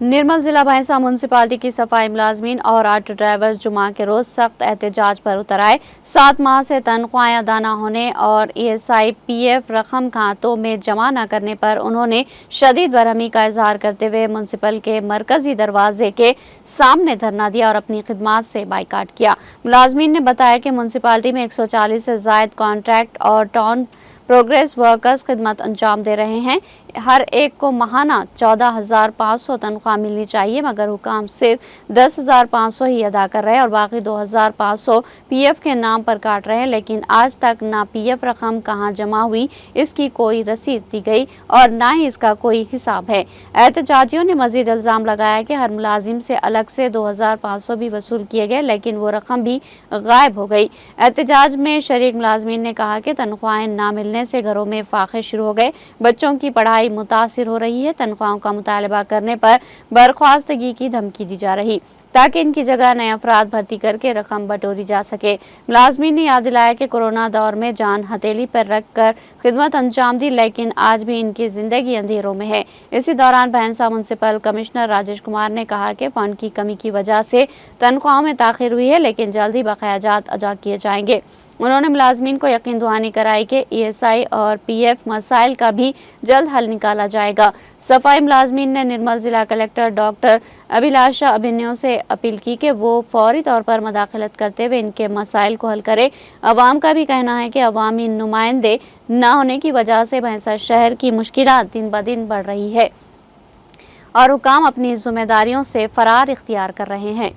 निर्मल जिला भैंसा म्यूनसिपालिटी की सफाई मुलाजमीन और ऑटो ड्राइवर्स जुमा के रोज सख्त एहतजाज पर उतर आए। 7 माह से तनख्वाहें अदा न होने और ईएसआई पीएफ रकम खातों में जमा न करने पर उन्होंने शदीद बरहमी का इजहार करते हुए म्यूनसिपल के मरकजी दरवाजे के सामने धरना दिया और अपनी खिदमात से बाइकाट किया। मुलाजमीन ने बताया कि म्यूनसिपालिटी में 140 से जायद कॉन्ट्रैक्ट और टाउन प्रोग्रेस वर्कर्स खिदमत अंजाम दे रहे हैं। हर एक को माहाना 14,500 तनख्वाह मिलनी चाहिए, मगर हुकाम सिर्फ 10,500 ही अदा कर रहे हैं और बाकी 2,500 पीएफ के नाम पर काट रहे हैं। लेकिन आज तक ना पीएफ रकम कहां जमा हुई, इसकी कोई रसीद दी गई और ना ही इसका कोई हिसाब है। एहतजाजियों ने मजीद इल्जाम लगाया कि हर मुलाजिम से अलग से 2,500 भी वसूल किए गए, लेकिन वो रकम भी गायब हो गई। एहतजाज में शरीक मुलाजमीन ने कहा कि तनख्वाहें ना मिलने से घरों में फाखे शुरू हो गए, बच्चों की पढ़ाई मुतासिर हो रही है। तनख्वाहों का मुतालबा करने पर बर्खास्तगी की धमकी दी जा रही ताकि इनकी जगह नए अफराद भर्ती करके रकम बटोरी जा सके। मुलाजमीन ने याद दिलाया कि कोरोना दौर में जान हथेली पर रख कर खिदमत अंजाम दी, लेकिन आज भी इनकी जिंदगी अंधेरों में है। इसी दौरान भैंसा म्यूनसिपल कमिश्नर राजेश कुमार ने कहा कि फंड की कमी की वजह से तनख्वाहों में ताखिर हुई है, लेकिन जल्द ही बकायाजात अदा किए जाएंगे। उन्होंने मुलाजमीन को यकीन दहानी कराई कि ईएसआई और पीएफ मसाइल का भी जल्द हल निकाला जाएगा। सफाई मुलाजमीन ने निर्मल जिला कलेक्टर डॉक्टर अभिलाषा अभिनव से अपील की कि वो फौरी तौर पर मदाखलत करते हुए इनके मसाइल को हल करे। अवाम का भी कहना है कि अवामी नुमाइंदे न होने की वजह से भैंसा शहर की मुश्किलात दिन ब दिन बढ़ रही है और हुकाम अपनी जिम्मेदारियों से फरार इख्तियार कर रहे हैं।